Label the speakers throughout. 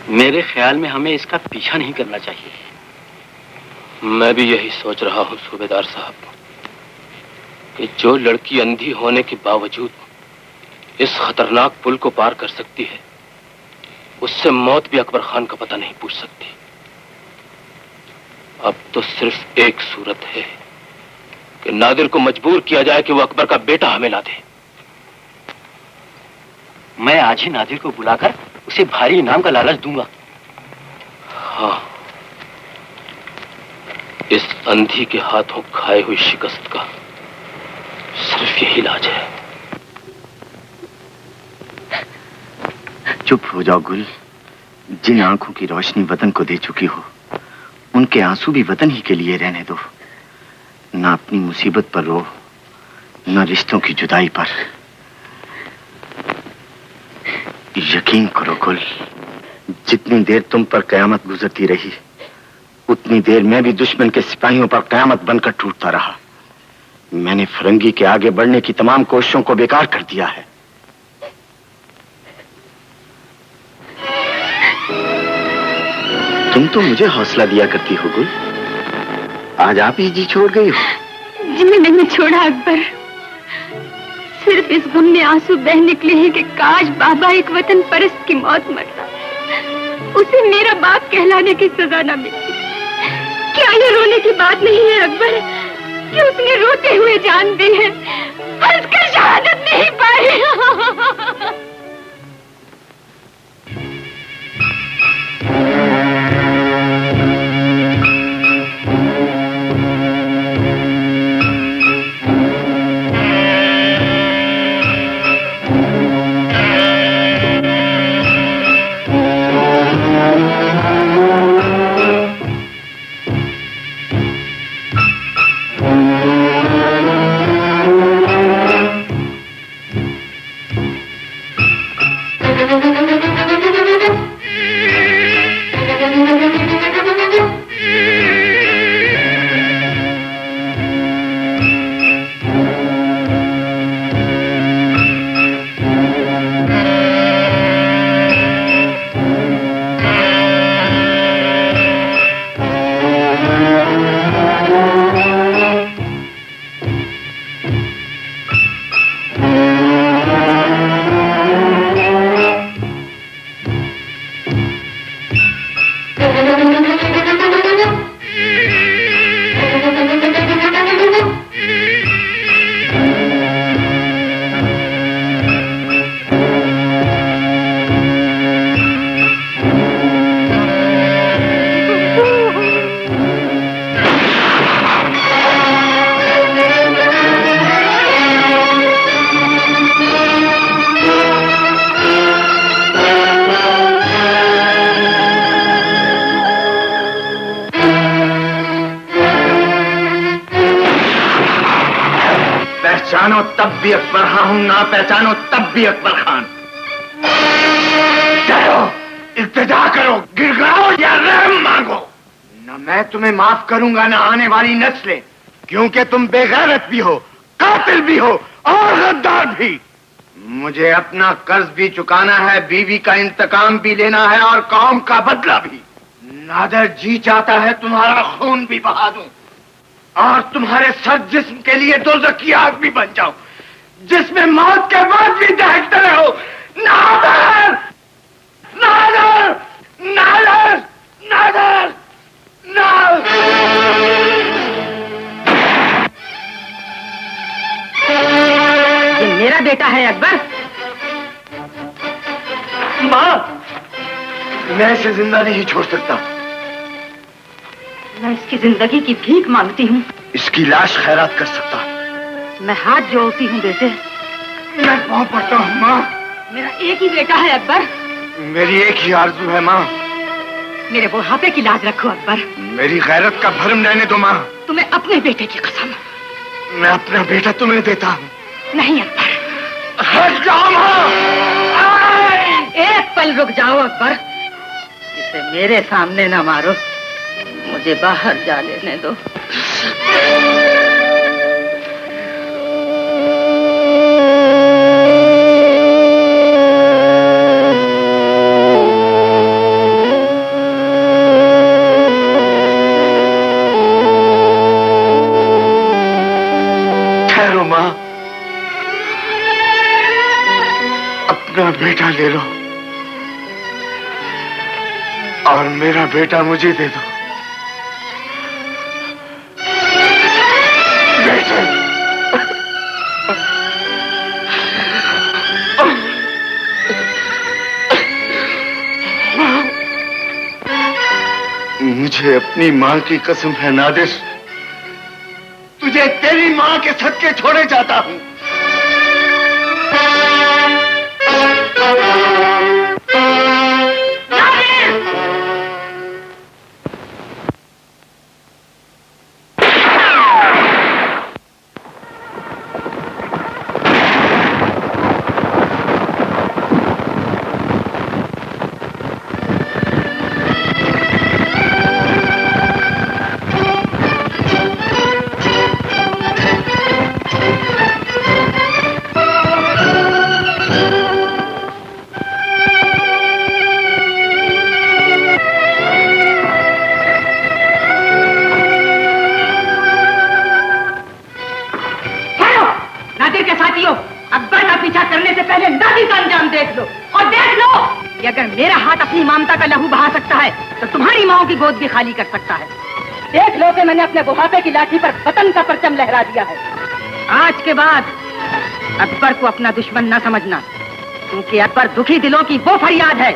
Speaker 1: मेरे ख्याल में हमें इसका पीछा नहीं करना चाहिए।
Speaker 2: मैं भी यही सोच रहा हूं सूबेदार साहब, कि जो लड़की अंधी होने के बावजूद इस खतरनाक पुल को पार कर सकती है, उससे मौत भी अकबर खान का पता नहीं पूछ सकती। अब तो सिर्फ एक सूरत है कि नादिर को मजबूर किया जाए कि वो अकबर का बेटा हमें ला दे।
Speaker 1: मैं आज ही नादिर को बुलाकर उसे भारी इनाम का लालच दूंगा।
Speaker 2: हाँ, इस अंधी के हाथों खाए हुई शिकस्त का सिर्फ यही इलाज है।
Speaker 3: चुप हो जाओ गुल। जिन आंखों की रोशनी वतन को दे चुकी हो, उनके आंसू भी वतन ही के लिए रहने दो। ना अपनी मुसीबत पर रो, ना रिश्तों की जुदाई पर। यकीन करो गुल, जितनी देर तुम पर कयामत गुजरती रही, उतनी देर मैं भी दुश्मन के सिपाहियों पर कयामत बनकर टूटता रहा। मैंने फरंगी के आगे बढ़ने की तमाम कोशिशों को बेकार कर दिया है। तुम तो मुझे हौसला दिया करती हो गुल, आज आप ही जी छोड़ गई हो।
Speaker 4: जी नहीं छोड़ा अकबर, सिर्फ इस गम में आंसू बह निकले हैं कि काश बाबा एक वतन परस्त की मौत मरता, उसे मेरा बाप कहलाने की सजा न मिलती। क्या ये रोने की बात नहीं है अकबर कि उसने रोते हुए जान दी है, हंसकर शहादत नहीं पाई।
Speaker 3: पहचानो तब भी अकबर खान हूं, ना पहचानो तब भी अकबर खान। चलो इल्तिजा करो, गिड़गिड़ाओ या रहम मांगो। न मैं तुम्हें माफ करूंगा, ना आने वाली नस्लें, क्योंकि तुम बेगैरत भी हो, कातिल भी हो और गद्दार भी। मुझे अपना कर्ज भी चुकाना है, बीवी का इंतकाम भी लेना है और कौम का बदला भी। नादर जी चाहता है तुम्हारा खून भी बहा दूं और तुम्हारे सर जिस्म के लिए दोज़ख की आग भी बन जाओ, जिसमें मौत के बाद भी दहकते रहो। नादर! नादर! नादर! नादर! नादर!
Speaker 4: ये मेरा बेटा है अकबर।
Speaker 3: माँ, मैं इसे जिंदा नहीं छोड़ सकता।
Speaker 4: मैं इसकी जिंदगी की भीख मांगती हूँ।
Speaker 3: इसकी लाश खैरात कर सकता।
Speaker 4: मैं हाथ जोड़ती हूँ बेटे।
Speaker 3: मैं पाँव पड़ता हूँ माँ।
Speaker 4: मेरा एक ही बेटा है अकबर।
Speaker 3: मेरी एक ही आरज़ू है माँ।
Speaker 4: मेरे बुढ़ापे की लाज रखो अकबर।
Speaker 3: मेरी गैरत का भरम रहने दो माँ।
Speaker 4: तुम्हें अपने बेटे की कसम।
Speaker 3: मैं अपना बेटा तुम्हें देता हूँ।
Speaker 4: नहीं अकबर।
Speaker 3: हट जाओ माँ।
Speaker 4: एक पल रुक जाओ अकबर, इसे मेरे सामने न मारो, मुझे बाहर जा लेने दो।
Speaker 3: अपना बेटा ले लो और मेरा बेटा मुझे दे दो। बेटे, मुझे अपनी मां की कसम है नादिर, तुझे तेरी मां के सदके छोड़े जाता हूं।
Speaker 5: गोद भी खाली कर सकता है। देख लो कि मैंने अपने बुढ़ापे की लाठी पर वतन का परचम लहरा दिया है। आज के बाद अकबर को अपना दुश्मन न समझना, क्योंकि अकबर दुखी दिलों की वो फरियाद है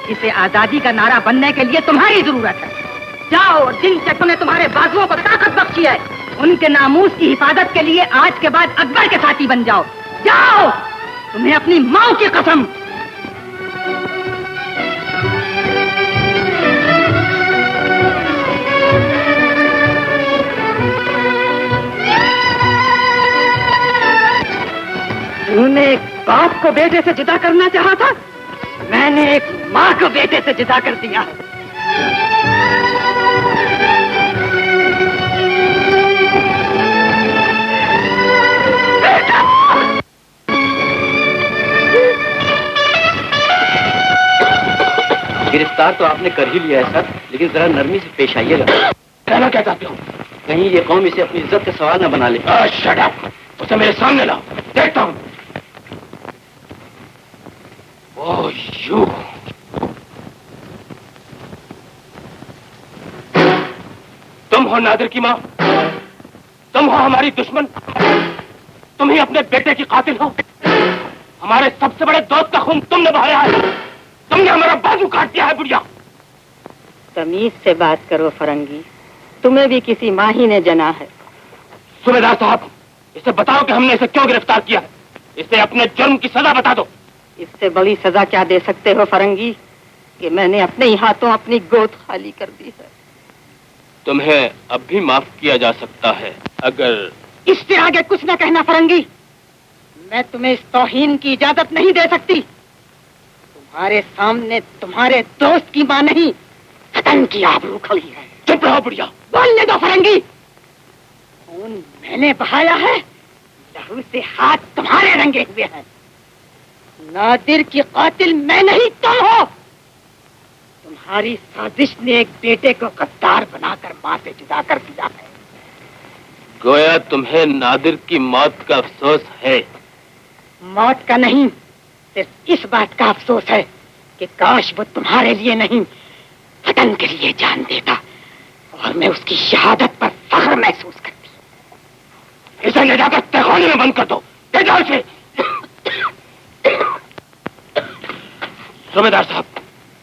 Speaker 5: जिसे आजादी का नारा बनने के लिए तुम्हारी जरूरत है। जाओ, जिन चक्रों ने तुम्हारे बाजुओं को ताकत बख्शी है, उनके नामूस की हिफाजत के लिए आज के बाद अकबर के साथी बन जाओ। जाओ, तुम्हें अपनी मां की कसम। तूने एक बाप को बेटे से जुदा करना चाहा था, मैंने एक माँ को बेटे से जुदा कर दिया।
Speaker 1: गिरफ्तार तो आपने कर ही लिया है सर, लेकिन जरा नरमी से पेश आइएगा।
Speaker 2: कहना क्या चाहते हो?
Speaker 1: कहीं ये कौम इसे अपनी इज्जत का सवाल न बना ले।
Speaker 2: Shut up! उसे मेरे सामने लाओ, देखता हूं। Oh you! तुम हो नादिर की मां, तुम हो हमारी दुश्मन, तुम ही अपने बेटे की कातिल हो। हमारे सबसे बड़े दोस्त का खून तुमने बहाया है, तुमने हमारा बाजू काट दिया है। बुढ़िया,
Speaker 5: तमीज से बात करो फरंगी, तुम्हें भी किसी माही ने जना है।
Speaker 2: सूबेदार साहब, इसे बताओ कि हमने इसे क्यों गिरफ्तार किया है। इसे अपने जुर्म की सजा बता दो।
Speaker 5: इससे बड़ी सजा क्या दे सकते हो फरंगी कि मैंने अपने ही हाथों अपनी गोद खाली कर दी है।
Speaker 2: तुम्हें अब भी माफ किया जा सकता है अगर...
Speaker 5: इससे आगे कुछ न कहना फरंगी, मैं तुम्हें इस तौहीन की इजाजत नहीं दे सकती। तुम्हारे सामने तुम्हारे दोस्त की मां नहीं, वतन की आबरू खड़ी है।
Speaker 2: चुप रहो बुढ़िया।
Speaker 5: बोलने दो फरंगी। खून मैंने बहाया है, लहू से हाथ तुम्हारे रंगे हुए हैं। नादिर की कातिल मैं नहीं, तुम हो। तुम्हारी साजिश ने एक बेटे को गद्दार बनाकर मां से जुदा कर दिया है।
Speaker 2: गोया तुम्हें नादिर की मौत का अफसोस है।
Speaker 5: मौत का नहीं, सिर्फ इस बात का अफसोस है कि काश वो तुम्हारे लिए नहीं, वतन के लिए जान देता और मैं उसकी शहादत पर फख्र महसूस करती।
Speaker 2: इसे ले जाकर तहखाने में बंद कर दो। ले जाओ इसे। सूबेदार साहब,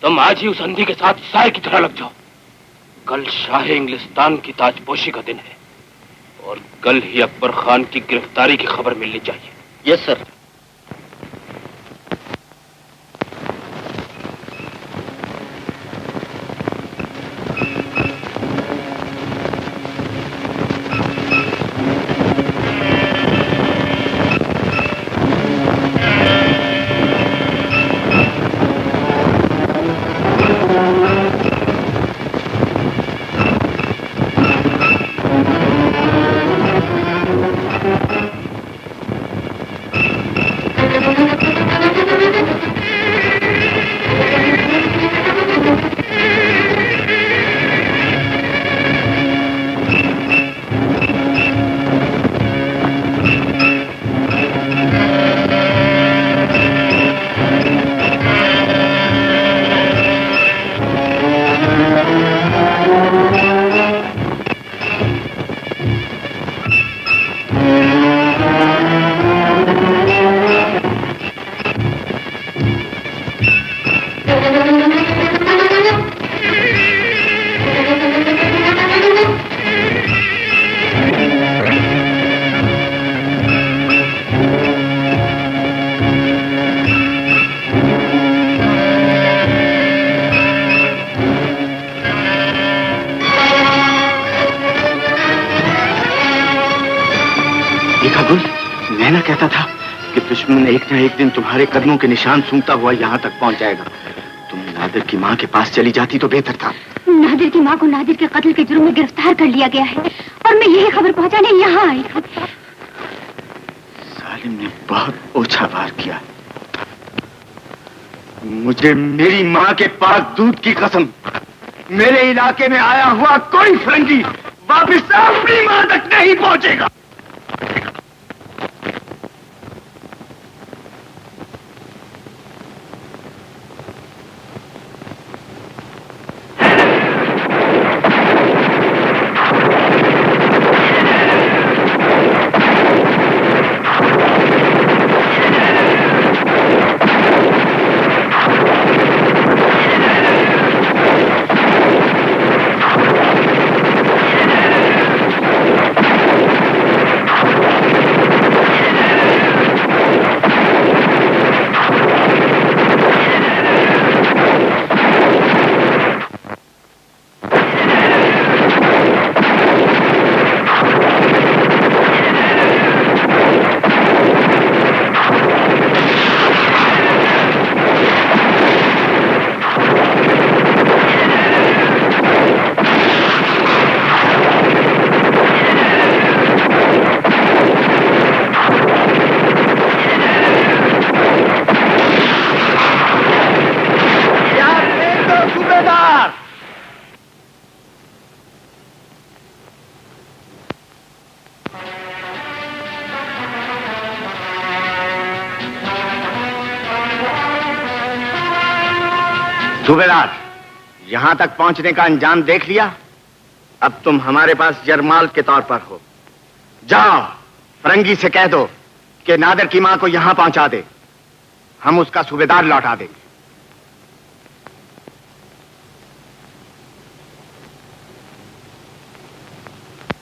Speaker 2: तुम आज ही उस अंधी के साथ साए की तरह लग जाओ। कल शाह इंग्लिस्तान की ताजपोशी का दिन है और कल ही अकबर खान की गिरफ्तारी की खबर मिलनी चाहिए।
Speaker 1: Yes sir.
Speaker 3: कहता था कि दुश्मन एक न एक दिन तुम्हारे कदमों के निशान सूंघता हुआ यहाँ तक पहुंच जाएगा। तुम नादिर की माँ के पास चली जाती तो बेहतर था।
Speaker 4: नादिर की माँ को नादिर के कत्ल के जुर्म में गिरफ्तार कर लिया गया है और मैं यही खबर पहुंचाने यहाँ आई हूँ।
Speaker 3: सालिम ने बहुत ओछा वार किया। मुझे मेरी माँ के पास दूध की कसम, मेरे इलाके में आया हुआ कोई फरंगी वापिस अपनी माँ तक नहीं पहुंचेगा। सूबेदार, यहां तक पहुंचने का अंजाम देख लिया। अब तुम हमारे पास जरमाल के तौर पर हो। जाओ फरंगी से कह दो कि नादिर की मां को यहां पहुंचा दे, हम उसका सूबेदार लौटा देंगे।